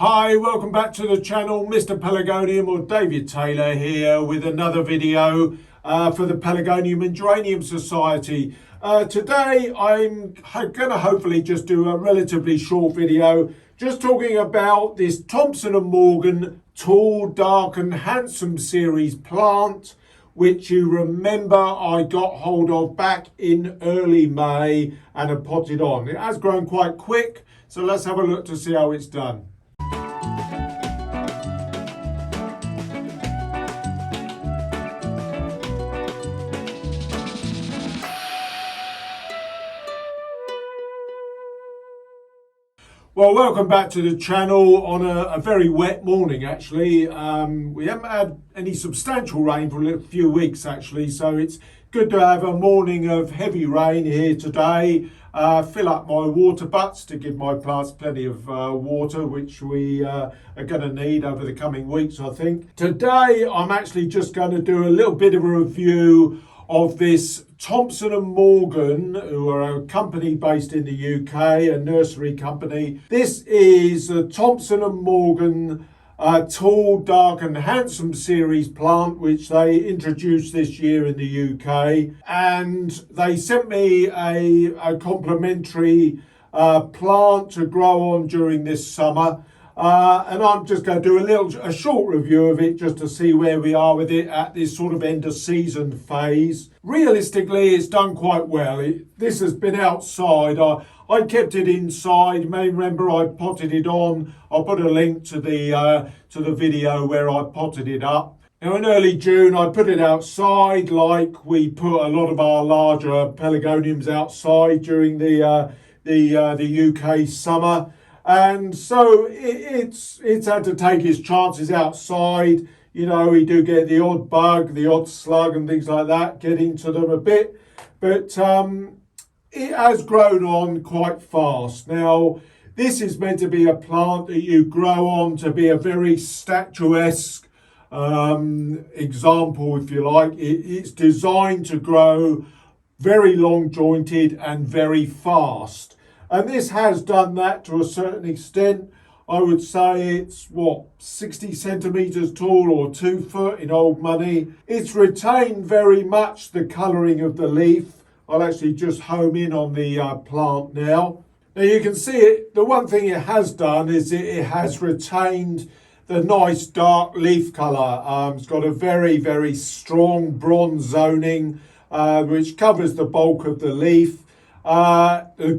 Hi, welcome back to the channel. Mr Pelargonium or David Taylor here with another video for the Pelargonium and Geranium Society. Today I'm going to hopefully just do a relatively short video just talking about this Thompson & Morgan Tall, Dark and Handsome series plant, which you remember I got hold of back in early May and have potted on. It has grown quite quick, so let's have a look to see how it's done. Well, welcome back to the channel on a very wet morning, actually. We haven't had any substantial rain for a few weeks, actually, so it's good to have a morning of heavy rain here today. Fill up my water butts to give my plants plenty of water, which we are going to need over the coming weeks, I think. Today, I'm actually just going to do a little bit of a review of this Thompson & Morgan, who are a company based in the UK, a nursery company. This is a Thompson & Morgan Tall, Dark and Handsome series plant, which they introduced this year in the UK. And they sent me a complimentary plant to grow on during this summer. And I'm just going to do a short review of it just to see where we are with it at this sort of end of season phase. Realistically, it's done quite well. This has been outside. I kept it inside. You may remember I potted it on. I'll put a link to the video where I potted it up. Now in early June, I put it outside like we put a lot of our larger pelargoniums outside during the UK summer. And so it's had to take its chances outside. You know, we do get the odd bug, the odd slug and things like that, get into them a bit. But it has grown on quite fast. Now, this is meant to be a plant that you grow on to be a very statuesque example, if you like. It's designed to grow very long jointed and very fast. And this has done that to a certain extent. I would say it's, 60 centimetres tall or 2 foot in old money. It's retained very much the colouring of the leaf. I'll actually just home in on the plant now. Now you can see it. The one thing it has done is it has retained the nice dark leaf colour. It's got a very, very strong bronze zoning, which covers the bulk of the leaf. The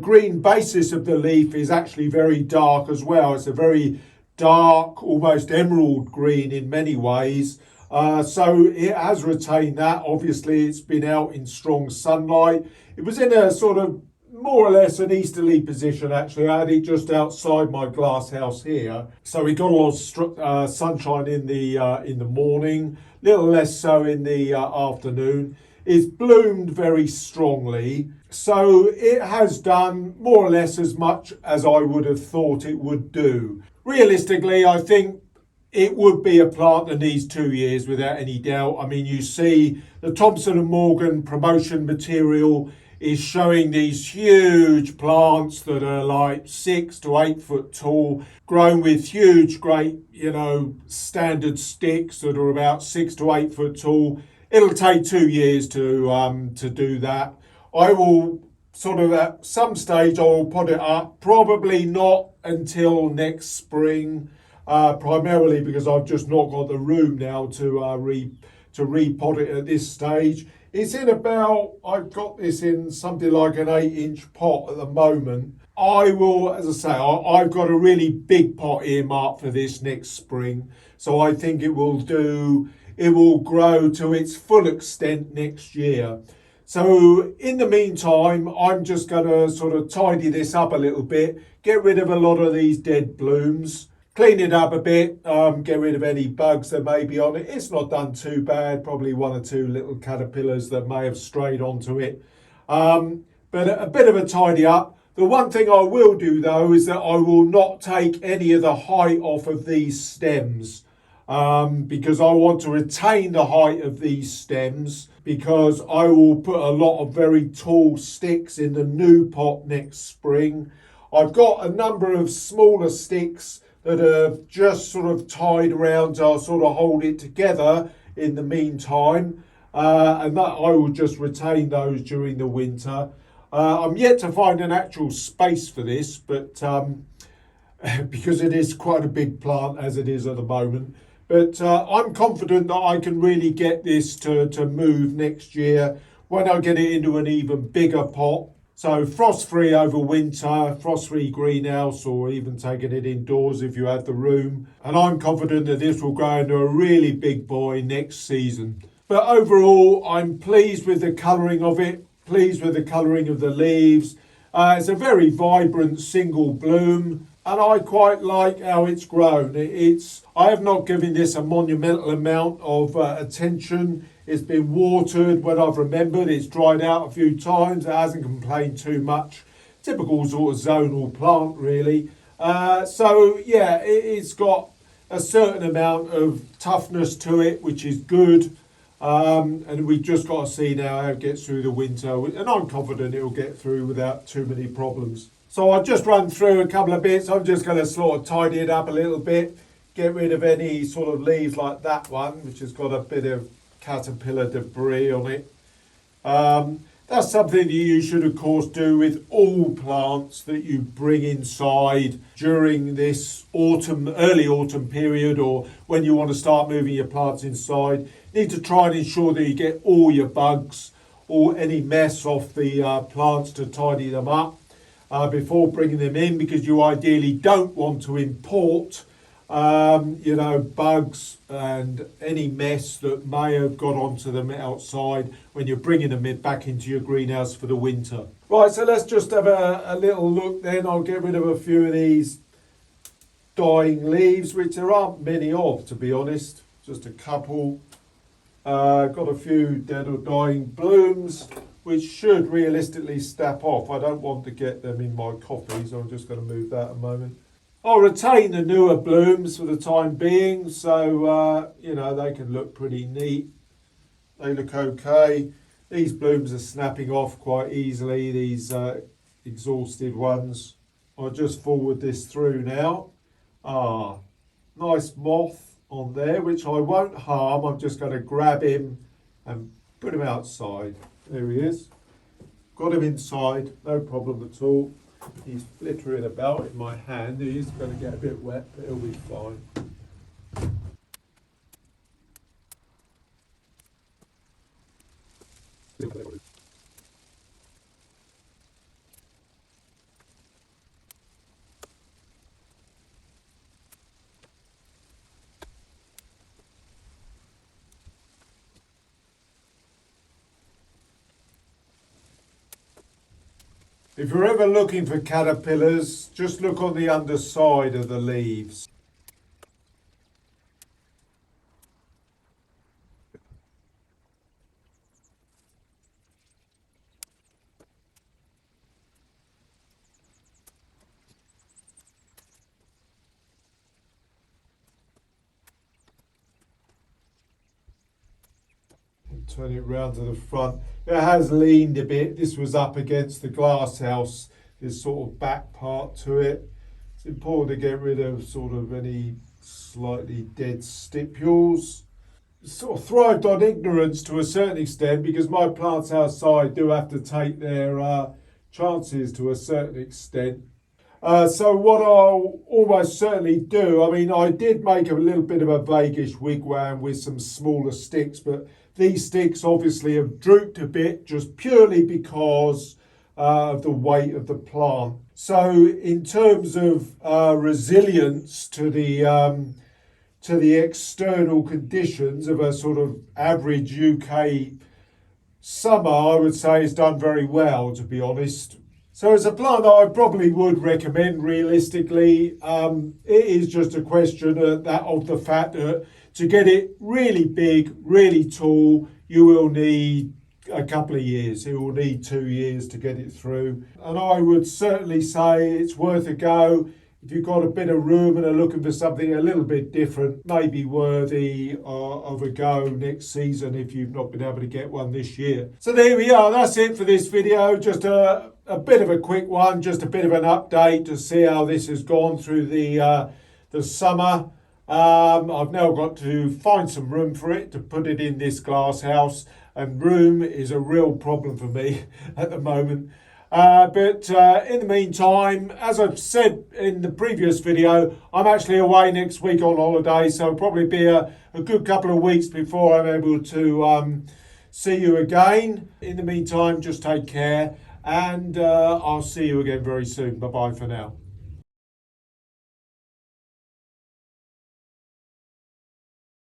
green basis of the leaf is actually very dark as well. It's a very dark, almost emerald green in many ways. So it has retained that. Obviously, it's been out in strong sunlight. It was in a sort of more or less an easterly position, actually. I had it just outside my glass house here. So we got a lot of sunshine in the morning, a little less so in the afternoon. It's bloomed very strongly, so it has done more or less as much as I would have thought it would do. Realistically, I think it would be a plant that needs 2 years without any doubt. I mean, you see the Thompson & Morgan promotion material is showing these huge plants that are like 6 to 8 foot tall, grown with huge, great, standard sticks that are about 6 to 8 foot tall. It'll take 2 years to do that. I will sort of at some stage I will put it up, probably not until next spring, primarily because I've just not got the room now to repot it at this stage. It's in about, I've got this in something like an 8-inch pot at the moment. I will, as I say, I've got a really big pot earmarked for this next spring, so I think it will grow to its full extent next year. So in the meantime, I'm just going to sort of tidy this up a little bit, get rid of a lot of these dead blooms, clean it up a bit, get rid of any bugs that may be on it. It's not done too bad, probably 1 or 2 little caterpillars that may have strayed onto it. But a bit of a tidy up. The one thing I will do though is that I will not take any of the height off of these stems. Because I want to retain the height of these stems, because I will put a lot of very tall sticks in the new pot next spring. I've got a number of smaller sticks that are just sort of tied around to sort of hold it together in the meantime, and that I will just retain those during the winter. I'm yet to find an actual space for this, but because it is quite a big plant as it is at the moment. But I'm confident that I can really get this to move next year when I get it into an even bigger pot. So frost-free over winter, frost-free greenhouse, or even taking it indoors if you have the room. And I'm confident that this will grow into a really big boy next season. But overall, I'm pleased with the colouring of it, pleased with the colouring of the leaves. It's a very vibrant single bloom, and I quite like how it's grown. I have not given this a monumental amount of attention. It's been watered when I've remembered. It's dried out a few times. It hasn't complained too much. Typical sort of zonal plant, really. So yeah, it's got a certain amount of toughness to it, which is good. And we've just got to see now how it gets through the winter. And I'm confident it will get through without too many problems. So I'll just run through a couple of bits. I'm just going to sort of tidy it up a little bit, get rid of any sort of leaves like that one, which has got a bit of caterpillar debris on it. That's something that you should of course do with all plants that you bring inside during this early autumn period, or when you want to start moving your plants inside. You need to try and ensure that you get all your bugs or any mess off the plants to tidy them up before bringing them in, because you ideally don't want to import bugs and any mess that may have got onto them outside when you're bringing them back into your greenhouse for the winter. Right, so let's just have a little look then. I'll get rid of a few of these dying leaves, which there aren't many of, to be honest, just a couple. Got a few dead or dying blooms, which should realistically snap off. I don't want to get them in my coffee, so I'm just going to move that a moment. I'll retain the newer blooms for the time being, so they can look pretty neat. They look okay. These blooms are snapping off quite easily, these exhausted ones. I'll just forward this through now. Nice moth on there, which I won't harm. I'm just going to grab him and put him outside. There he is. Got him inside, no problem at all. He's flittering about in my hand. He's going to get a bit wet, but he'll be fine. If you're ever looking for caterpillars, just look on the underside of the leaves. Turn it round to the front. It has leaned a bit. This was up against the glass house, this sort of back part to it. It's important to get rid of sort of any slightly dead stipules. Sort of thrived on ignorance to a certain extent, because my plants outside do have to take their chances to a certain extent. So what I'll almost certainly do, I did make a little bit of a vaguish wigwam with some smaller sticks, but these sticks obviously have drooped a bit just purely because of the weight of the plant. So in terms of resilience to the external conditions of a sort of average UK summer, I would say it's done very well, to be honest. So it's a plant that I probably would recommend realistically. It is just a question of the fact that to get it really big, really tall, you will need a couple of years. It will need 2 years to get it through. And I would certainly say it's worth a go if you've got a bit of room and are looking for something a little bit different, maybe worthy of a go next season if you've not been able to get one this year. So there we are, that's it for this video. Just a bit of a quick one, just a bit of an update to see how this has gone through the summer. I've now got to find some room for it to put it in this glass house, and room is a real problem for me at the moment. But in the meantime, as I've said in the previous video, I'm actually away next week on holiday, so it'll probably be a good couple of weeks before I'm able to see you again. In the meantime, just take care, and I'll see you again very soon. Bye-bye for now.